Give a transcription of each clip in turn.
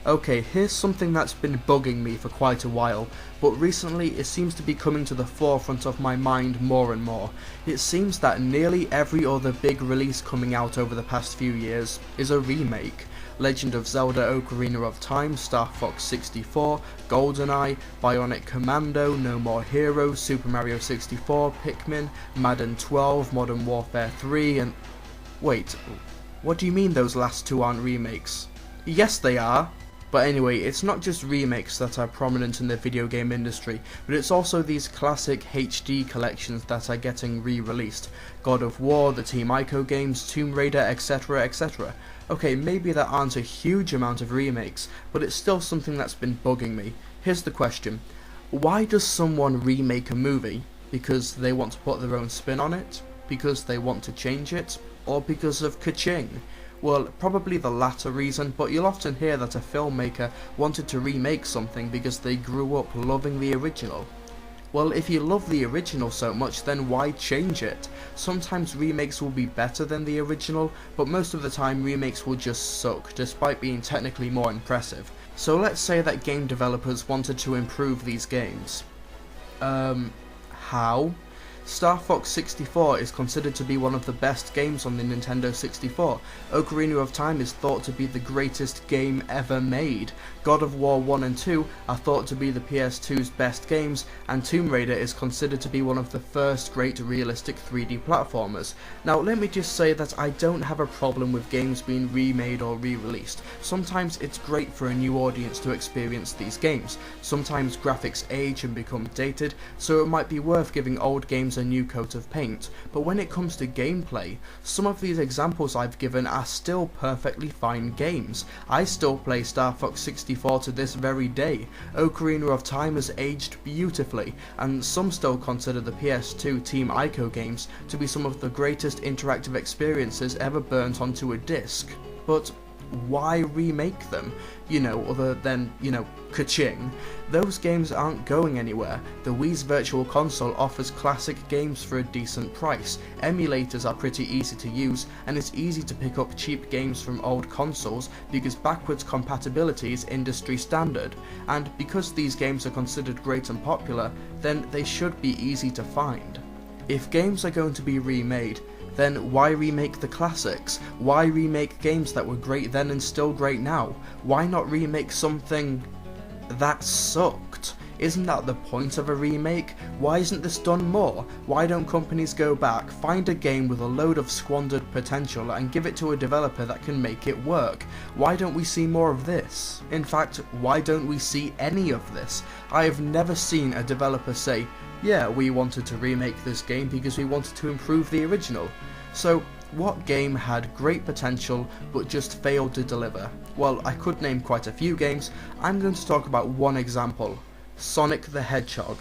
Okay, here's something that's been bugging me for quite a while, but recently it seems to be coming to the forefront of my mind more and more. It seems that nearly every other big release coming out over the past few years is a remake. Legend of Zelda Ocarina of Time, Star Fox 64, GoldenEye, Bionic Commando, No More Heroes, Super Mario 64, Pikmin, Madden 12, Modern Warfare 3, and... Wait, what do you mean those last two aren't remakes? Yes they are! But anyway, it's not just remakes that are prominent in the video game industry, but it's also these classic HD collections that are getting re-released. God of War, the Team Ico games, Tomb Raider, etc, etc. Okay, maybe there aren't a huge amount of remakes, but it's still something that's been bugging me. Here's the question: why does someone remake a movie? Because they want to put their own spin on it? Because they want to change it? Or because of ka-ching? Well, probably the latter reason, but you'll often hear that a filmmaker wanted to remake something because they grew up loving the original. Well, if you love the original so much, then why change it? Sometimes remakes will be better than the original, but most of the time remakes will just suck, despite being technically more impressive. So let's say that game developers wanted to improve these games. How? Star Fox 64 is considered to be one of the best games on the Nintendo 64. Ocarina of Time is thought to be the greatest game ever made. God of War 1 and 2 are thought to be the PS2's best games, and Tomb Raider is considered to be one of the first great realistic 3D platformers. Now let me just say that I don't have a problem with games being remade or re-released. Sometimes it's great for a new audience to experience these games. Sometimes graphics age and become dated, so it might be worth giving old games a new coat of paint, but when it comes to gameplay, some of these examples I've given are still perfectly fine games. I still play Star Fox 64 to this very day. Ocarina of Time has aged beautifully, and some still consider the PS2 Team Ico games to be some of the greatest interactive experiences ever burnt onto a disc. But why remake them? Other than, ka-ching. Those games aren't going anywhere. The Wii's Virtual Console offers classic games for a decent price. Emulators are pretty easy to use, and it's easy to pick up cheap games from old consoles because backwards compatibility is industry standard. And because these games are considered great and popular, then they should be easy to find. If games are going to be remade, then why remake the classics? Why remake games that were great then and still great now? Why not remake something that sucked? Isn't that the point of a remake? Why isn't this done more? Why don't companies go back, find a game with a load of squandered potential and give it to a developer that can make it work? Why don't we see more of this? In fact, why don't we see any of this? I have never seen a developer say, yeah, we wanted to remake this game because we wanted to improve the original. So, what game had great potential but just failed to deliver? Well, I could name quite a few games. I'm going to talk about one example: Sonic the Hedgehog.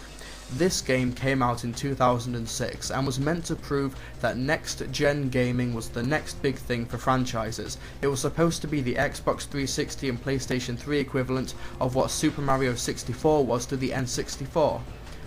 This game came out in 2006 and was meant to prove that next-gen gaming was the next big thing for franchises. It was supposed to be the Xbox 360 and PlayStation 3 equivalent of what Super Mario 64 was to the N64.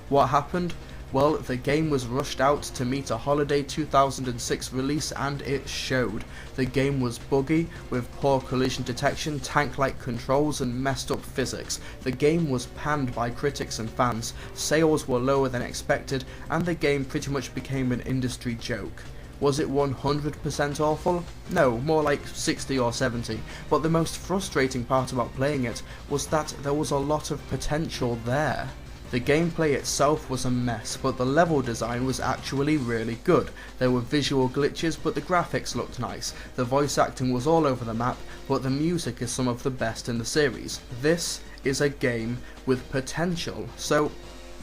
What happened? Well, the game was rushed out to meet a holiday 2006 release, and it showed. The game was buggy, with poor collision detection, tank-like controls, and messed up physics. The game was panned by critics and fans, sales were lower than expected, and the game pretty much became an industry joke. Was it 100% awful? No, more like 60 or 70, but the most frustrating part about playing it was that there was a lot of potential there. The gameplay itself was a mess, but the level design was actually really good. There were visual glitches, but the graphics looked nice. The voice acting was all over the map, but the music is some of the best in the series. This is a game with potential, so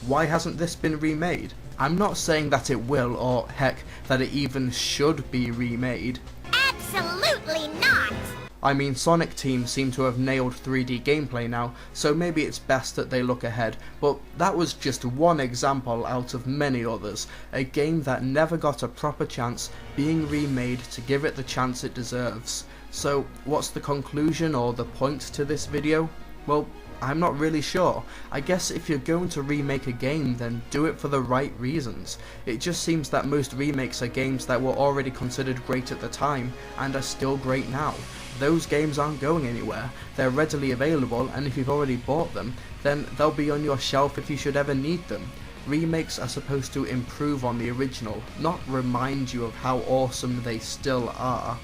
why hasn't this been remade? I'm not saying that it will, or heck, that it even should be remade. Absolutely not! I mean, Sonic teams seem to have nailed 3D gameplay now, so maybe it's best that they look ahead, but that was just one example out of many others. A game that never got a proper chance being remade to give it the chance it deserves. So, what's the conclusion or the point to this video? Well, I'm not really sure. I guess if you're going to remake a game, then do it for the right reasons. It just seems that most remakes are games that were already considered great at the time and are still great now. Those games aren't going anywhere. They're readily available, and if you've already bought them, then they'll be on your shelf if you should ever need them. Remakes are supposed to improve on the original, not remind you of how awesome they still are.